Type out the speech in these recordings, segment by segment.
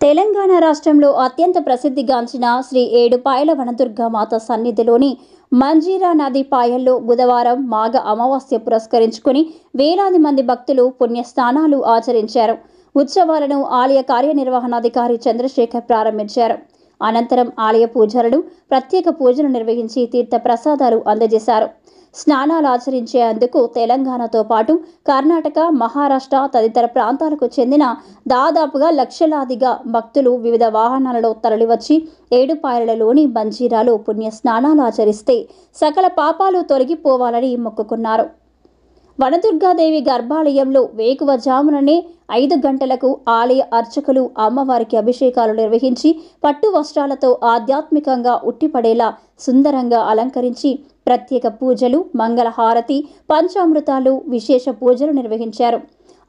తెలంగాణ రాష్ట్రంలో అత్యంత ప్రసిద్ధిగాంచిన శ్రీ ఏడుపాయల వనదుర్గా మాత సన్నిధిలోని మంజీరా నది పాయల్లో బుధవారం మాఘ అమావాస్య పురస్కరించుకుని వేలాది మంది భక్తులు పుణ్యస్నానాలు ఆచరించారు. ఉత్సవాలను ఆలయ కార్యనిర్వహణాధికారి చంద్రశేఖర్ ప్రారంభించారు. అనంతరం ఆలయ పూజారులు ప్రత్యేక పూజలు నిర్వహించి తీర్థ ప్రసాదాలు అందజేశారు. స్నానాలు ఆచరించేందుకు తెలంగాణతో పాటు కర్ణాటక, మహారాష్ట్ర తదితర ప్రాంతాలకు చెందిన దాదాపుగా లక్షలాదిగా భక్తులు వివిధ వాహనాలలో తరలివచ్చి ఏడుపాయలలోని మంజీరాలో పుణ్య స్నానాలు ఆచరిస్తే సకల పాపాలు తొలగిపోవాలని మొక్కుకున్నారు. వనదుర్గాదేవి గర్భాలయంలో వేకువజాముననే 5 గంటలకు ఆలయ అర్చకులు అమ్మవారికి అభిషేకాలు నిర్వహించి పట్టు వస్త్రాలతో ఆధ్యాత్మికంగా ఉట్టిపడేలా సుందరంగా అలంకరించి ప్రత్యేక పూజలు, మంగళహారతి, పంచామృతాలు, విశేష పూజలు నిర్వహించారు.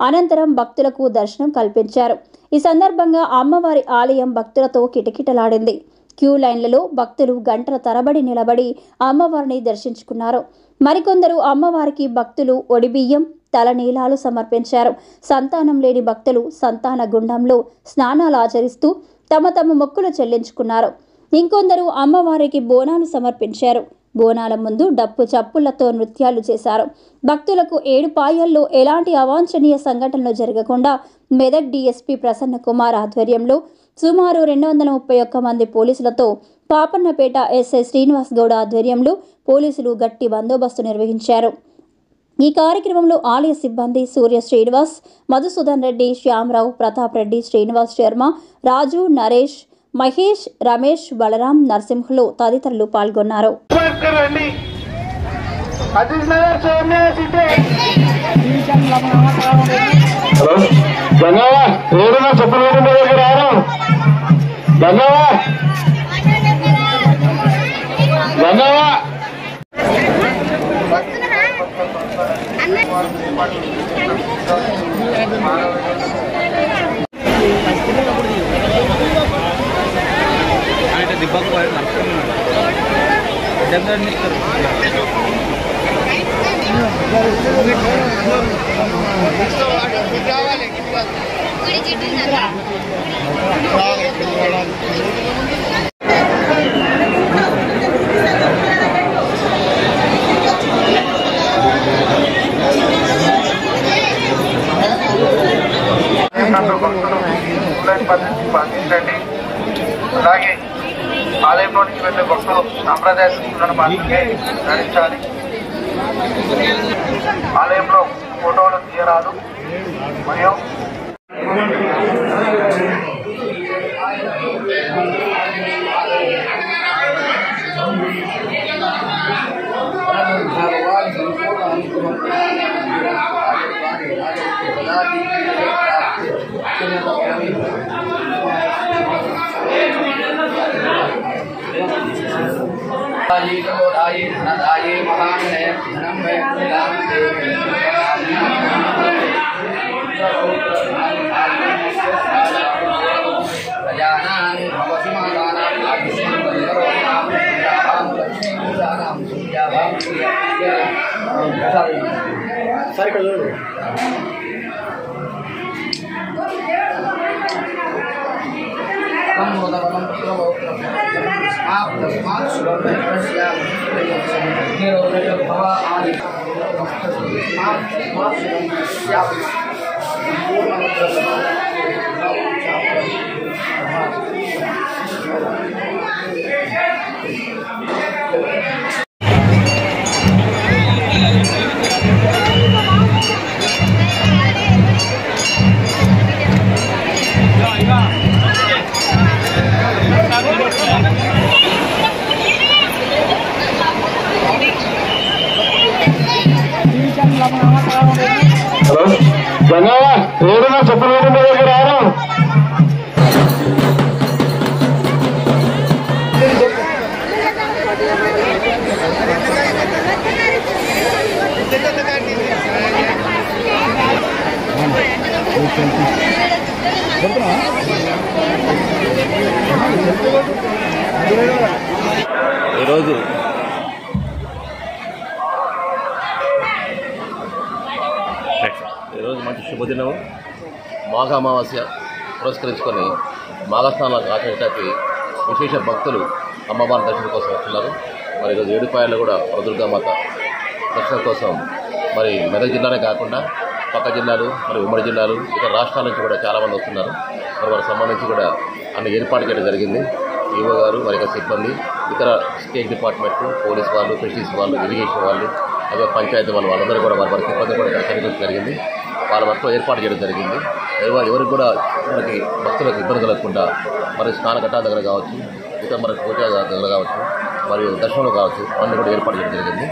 అనంతరం భక్తులకు దర్శనం కల్పించారు. ఈ సందర్భంగా అమ్మవారి ఆలయం భక్తులతో కిటకిటలాడింది. క్యూ లైన్లలో భక్తులు గంటల తరబడి నిలబడి అమ్మవారిని దర్శించుకున్నారు. మరికొందరు అమ్మవారికి భక్తులు ఒడిబియ్యం, తలనీలాలు సమర్పించారు. సంతానం లేని భక్తులు సంతాన గుండంలో స్నానాలు ఆచరిస్తూ తమ మొక్కులు చెల్లించుకున్నారు. ఇంకొందరు అమ్మవారికి బోనాలు సమర్పించారు. బోనాల ముందు డప్పు చప్పులతో నృత్యాలు చేశారు. భక్తులకు ఏడుపాయల్లో ఎలాంటి అవాంఛనీయ సంఘటనలు జరగకుండా మెదక్ డీఎస్పీ ప్రసన్న కుమార్ ఆధ్వర్యంలో సుమారు 231 మంది పోలీసులతో పాపన్నపేట ఎస్ఐ శ్రీనివాస్ గౌడ ఆధ్వర్యంలో పోలీసులు గట్టి బందోబస్తు నిర్వహించారు. ఈ కార్యక్రమంలో ఆలయ సిబ్బంది సూర్య శ్రీనివాస్, మధుసూదన్ రెడ్డి, శ్యామరావు, ప్రతాప్ రెడ్డి, శ్రీనివాస్ శర్మ, రాజు, నరేష్, మహేష్, రమేష్, బలరాం, నరసింహులు తదితరులు పాల్గొన్నారు. పాటించండి. అలాగే ఆలయంలోనికి వెళ్ళే భక్తులు సాంప్రదాయ దుస్తులను మాత్రమే ధరించాలి. ఆలయంలో ఫోటోలు తీయరాదు. మరియు ఈరోజు మంచి శుభదినం, మాఘ అమావాస్య. పురస్కరించుకొని మాఘస్నానాలకు ఆచరించడానికి విశేష భక్తులు అమ్మవారి దర్శనం కోసం వస్తున్నారు. మరి ఈరోజు ఏడుపాయల్లో కూడా వనదుర్గామాత దర్శనం కోసం మరి మెదక్ జిల్లానే కాకుండా పక్క జిల్లాలు మరి ఉమ్మడి జిల్లాలు ఇతర రాష్ట్రాల నుంచి కూడా చాలామంది వస్తున్నారు. మరి వారికి సంబంధించి కూడా అన్ని ఏర్పాటు చేయడం జరిగింది. ఈవో గారు మరి సిబ్బంది, ఇతర స్టేట్ డిపార్ట్మెంట్, పోలీస్ వాళ్ళు, ఫిషరీస్ వాళ్ళు, ఇరిగేషన్ వాళ్ళు, అదే పంచాయతీ వాళ్ళందరూ కూడా వారి సిబ్బంది కూడా ఇక్కడ కనిపించడం జరిగింది. వాళ్ళ మొత్తం ఏర్పాటు చేయడం జరిగింది. ఎవరికి కూడా మనకి భక్తులకు ఇబ్బంది కలగకుండా మరి స్నాన ఘట్టాల దగ్గర కావచ్చు, ఇతర మనకి పూజా దగ్గర కావచ్చు, మరియు దర్శనంలో కావచ్చు, అన్నీ కూడా ఏర్పాటు చేయడం జరిగింది.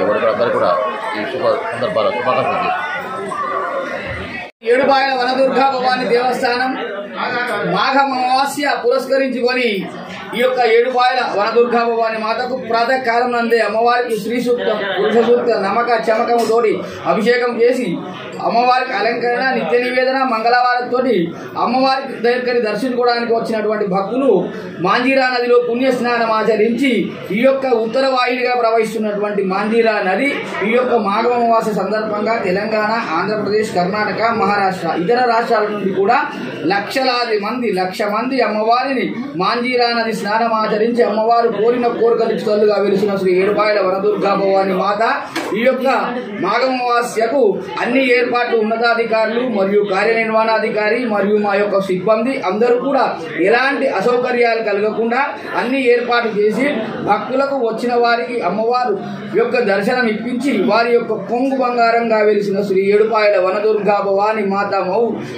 ఎవరు కూడా అందరూ కూడా ఈ సందర్భాల శుభాకాంక్షలు చేస్తారు. ఏడుపాయల వనదుర్గా భవాని దేవస్థానం మాఘ అమావాస్య పురస్కరించుకొని ఈ యొక్క ఏడుపాయల వనదుర్గా భవాని మాతకు ప్రాతకాలం నందే అమ్మవారికి శ్రీ సూక్త, పురుష సూక్త, నమక చమకము తోటి అభిషేకం చేసి అమ్మవారికి అలంకరణ, నిత్య నివేదన, మంగళవారంతో అమ్మవారికి దగ్గరికి దర్శించుకోవడానికి వచ్చినటువంటి భక్తులు మాంజీరా నదిలో పుణ్య స్నానం ఆచరించి ఈ యొక్క ఉత్తర వాయునిగా ప్రవహిస్తున్నటువంటి మాంజీరా నది ఈ యొక్క మాఘ అమావాస్య సందర్భంగా తెలంగాణ, ఆంధ్రప్రదేశ్, కర్ణాటక, మహారాష్ట్ర ఇతర రాష్ట్రాల నుండి కూడా లక్షలాది మంది, 1,00,000 మంది అమ్మవారిని మాంజీరా నది స్నానం ఆచరించి అమ్మవారు కోరిన కోరికలు తల్లుగా వెలిసిన శ్రీ ఏడుపాయల వనదుర్గా భవాని మాత ఈ యొక్క మాఘమావాస్యకు అన్ని ఏర్పాట్లు ఉన్నతాధికారులు మరియు కార్యనిర్వహణాధికారి మరియు మా యొక్క సిబ్బంది అందరూ కూడా ఎలాంటి అసౌకర్యాలు కలగకుండా అన్ని ఏర్పాటు చేసి భక్తులకు వచ్చిన వారికి అమ్మవారు యొక్క దర్శనం ఇప్పించి వారి యొక్క కొంగు బంగారంగా వెలిసిన శ్రీ ఏడుపాయల వనదుర్గా భవాని మాత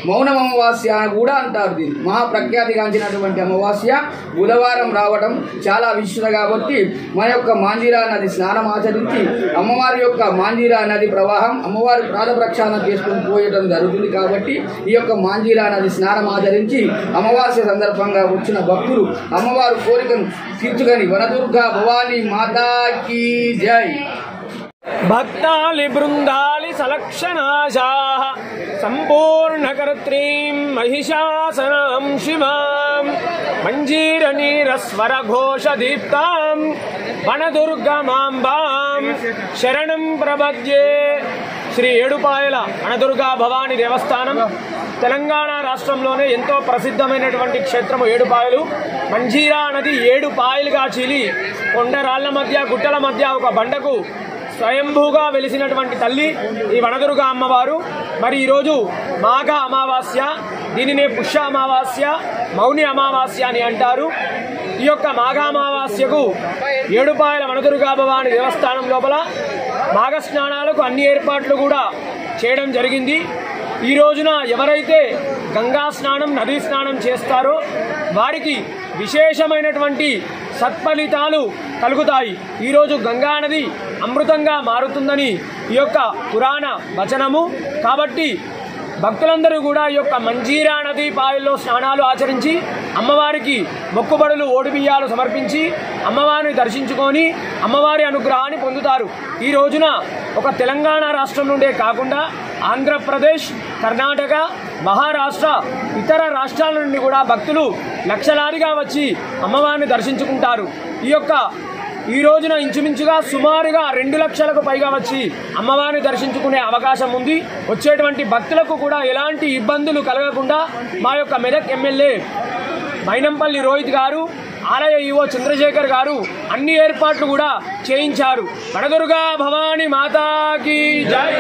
మౌన అమావాస్య అని కూడా అంటారు. దీన్ని మహాప్రఖ్యాతిగాంచినటువంటి అమావాస్య బుధవారం రావడం చాలా విశిష్టత కాబట్టి మన యొక్క మాంజీరా నది స్నానం ఆచరించి అమ్మవారి యొక్క మాంజీరా నది ప్రవాహం అమ్మవారి ప్రాణ ప్రక్షాళన చేసుకుని పోయడం జరుగుతుంది. కాబట్టి ఈ యొక్క మాంజీరా నది స్నానం ఆచరించి అమావాస్య సందర్భంగా వచ్చిన భక్తులు అమ్మవారు కోరికను తీర్చుకొని వనదుర్గా భవాని మాతాకి జై. భక్తాలి బృందాలి సలక్షణాశాః సంపూర్ణకర్త్రీం మహిషాసనాం శివాం మంజీరనీరస్వర ఘోషదీప్తాం వనదుర్గమాంబాం శరణం ప్రపద్యే. శ్రీ ఏడుపాయల వనదుర్గా భవాని దేవస్థానం తెలంగాణ రాష్ట్రంలోనే ఎంతో ప్రసిద్ధమైనటువంటి క్షేత్రము ఏడుపాయలు. మంజీరా నది 7 పాయలుగా చీలి కొండరాళ్ల మధ్య, గుట్టల మధ్య ఒక బండకు స్వయంభూగా వెలిసినటువంటి తల్లి ఈ వనదుర్గా అమ్మవారు. మరి ఈరోజు మాఘ అమావాస్య, దీనినే పుష్య అమావాస్య, మౌని అమావాస్య అని అంటారు. ఈ యొక్క మాఘ అమావాస్యకు ఏడుపాయల వనదుర్గా భవాని దేవస్థానం లోపల మాఘ స్నానాలకు అన్ని ఏర్పాట్లు కూడా చేయడం జరిగింది. ఈ రోజున ఎవరైతే గంగా స్నానం, నదీ స్నానం చేస్తారో వారికి విశేషమైనటువంటి సత్ఫలితాలు కలుగుతాయి. ఈరోజు గంగా నది అమృతంగా మారుతుందని ఈ యొక్క పురాణ వచనము. కాబట్టి భక్తులందరూ కూడా ఈ యొక్క మంజీరా నది పాయల్లో స్నానాలు ఆచరించి అమ్మవారికి మొక్కుబడులు, ఓడిబియ్యాలు సమర్పించి అమ్మవారిని దర్శించుకొని అమ్మవారి అనుగ్రహాన్ని పొందుతారు. ఈ రోజున ఒక తెలంగాణ రాష్ట్రం నుండే కాకుండా ఆంధ్రప్రదేశ్, కర్ణాటక, మహారాష్ట్ర ఇతర రాష్ట్రాల నుండి కూడా భక్తులు లక్షలాదిగా వచ్చి అమ్మవారిని దర్శించుకుంటారు. ఈ రోజున ఇంచుమించుగా సుమారుగా 2 లక్షలకు పైగా వచ్చి అమ్మవారిని దర్శించుకునే అవకాశం ఉంది. వచ్చేటువంటి భక్తులకు కూడా ఎలాంటి ఇబ్బందులు కలగకుండా మా యొక్క మెదక్ ఎమ్మెల్యే మైనంపల్లి రోహిత్ గారు, ఆలయ ఈవో చంద్రశేఖర్ గారు అన్ని ఏర్పాట్లు కూడా చేయించారు. వనదుర్గా భవాని మాతాకి జై.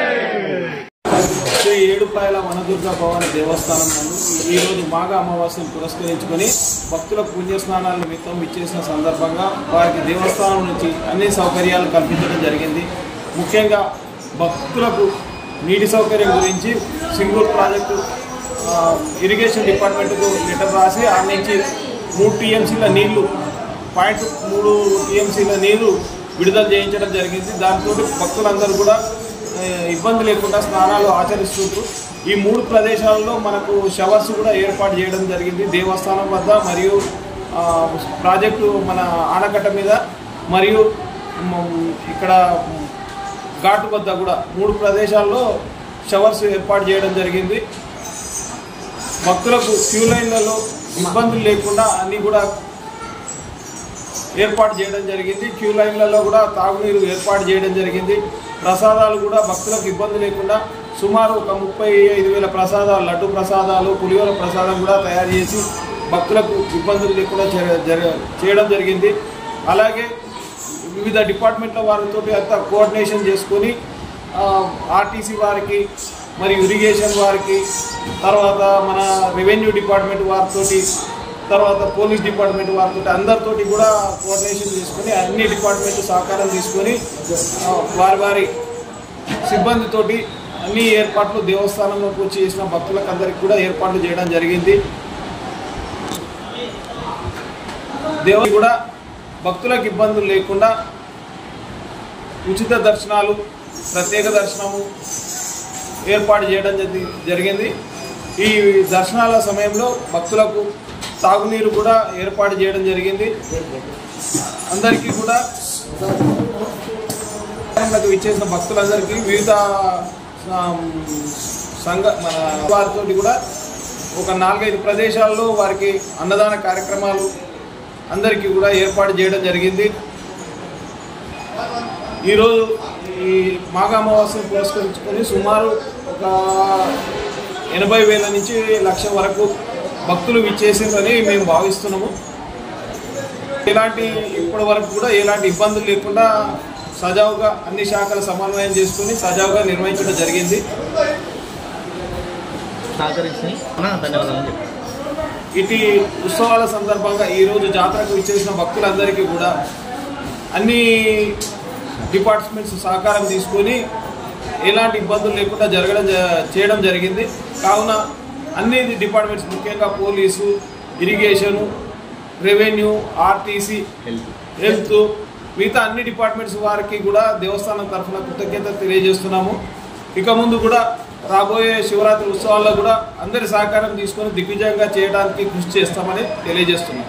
శ్రీ ఏడుపాయల వనదుర్గా భవాని దేవస్థానం నందు ఈరోజు మాఘ అమావాస్యను పురస్కరించుకొని భక్తులకు పుణ్యస్నానాల నిమిత్తం ఇచ్చేసిన సందర్భంగా వారికి దేవస్థానం నుంచి అన్ని సౌకర్యాలు కల్పించడం జరిగింది. ముఖ్యంగా భక్తులకు నీటి సౌకర్యం గురించి సింగూర్ ప్రాజెక్టు ఇరిగేషన్ డిపార్ట్మెంట్కు లెటర్ రాసి ఆ నుంచి 3 టీఎంసీల నీళ్లు 0.3 టీఎంసీల నీరు విడుదల చేయించడం జరిగింది. దాంతో భక్తులందరూ కూడా ఇబ్బంది లేకుండా స్నానాలు ఆచరిస్తుంటూ ఈ 3 ప్రదేశాలలో మనకు షవర్స్ కూడా ఏర్పాటు చేయడం జరిగింది. దేవస్థానం వద్ద మరియు ప్రాజెక్టు మన ఆనకట్ట మీద మరియు ఇక్కడ ఘాటు వద్ద కూడా 3 ప్రదేశాల్లో షవర్స్ ఏర్పాటు చేయడం జరిగింది. భక్తులకు క్యూ లైన్లలో ఇబ్బందులు లేకుండా అన్నీ కూడా ఏర్పాటు చేయడం జరిగింది. క్యూ లైన్లలో కూడా తాగునీరు ఏర్పాటు చేయడం జరిగింది. ప్రసాదాలు కూడా భక్తులకు ఇబ్బంది లేకుండా సుమారు ఒక 35,000 ప్రసాదాలు, లడ్డు ప్రసాదాలు, పులిహోర ప్రసాదం కూడా తయారు చేసి భక్తులకు ఇబ్బందులు లేకుండా చేయడం జరిగింది. అలాగే వివిధ డిపార్ట్మెంట్ల వారితో అంతా కోఆర్డినేషన్ చేసుకొని ఆర్టీసీ వారికి, మరి ఇరిగేషన్ వారికి, తర్వాత మన రెవెన్యూ డిపార్ట్మెంట్ వారితో, తర్వాత పోలీస్ డిపార్ట్మెంట్ వారితో అందరితోటి కూడా కోఆర్డినేషన్ చేసుకొని అన్ని డిపార్ట్మెంట్ సహకారం తీసుకొని వారి సిబ్బందితోటి అన్ని ఏర్పాట్లు దేవస్థానంలోకి వచ్చి చేసిన భక్తులకు అందరికీ కూడా ఏర్పాట్లు చేయడం జరిగింది. దేవుడు కూడా భక్తులకు ఇబ్బందులు లేకుండా ఉచిత దర్శనాలు, ప్రత్యేక దర్శనము ఏర్పాటు చేయడం జరిగింది. ఈ దర్శనాల సమయంలో భక్తులకు తాగునీరు కూడా ఏర్పాటు చేయడం జరిగింది. అందరికీ కూడా ఇచ్చేసిన భక్తులందరికీ వివిధ మన వారితో కూడా ఒక 4-5 ప్రదేశాల్లో వారికి అన్నదాన కార్యక్రమాలు అందరికీ కూడా ఏర్పాటు చేయడం జరిగింది. ఈరోజు ఈ మాఘ అమావాస్యను పురస్కరించుకొని సుమారు ఒక 80,000 నుంచి 1,00,000 వరకు భక్తులు విచ్చేసిందని మేము భావిస్తున్నాము. ఇప్పటి వరకు కూడా ఎలాంటి ఇబ్బందులు లేకుండా సజావుగా అన్ని శాఖల సమన్వయం చేసుకుని సజావుగా నిర్వహించడం జరిగింది. ఇటు ఉత్సవాల సందర్భంగా ఈరోజు జాతరకు విచ్చేసిన భక్తులందరికీ కూడా అన్ని డిపార్ట్మెంట్స్ సహకారం తీసుకొని ఎలాంటి ఇబ్బందులు లేకుండా చేయడం జరిగింది. కావున అన్ని డిపార్ట్మెంట్స్ ముఖ్యంగా police, irrigation, revenue, RTC, health, మిగతా అన్ని డిపార్ట్మెంట్స్ వారికి కూడా దేవస్థానం తరఫున కృతజ్ఞత తెలియజేస్తున్నాము. ఇక ముందు కూడా రాబోయే శివరాత్రి ఉత్సవాల్లో కూడా అందరి సహకారం తీసుకొని దిగ్విజయంగా చేయడానికి కృషి చేస్తామని తెలియజేస్తున్నాం.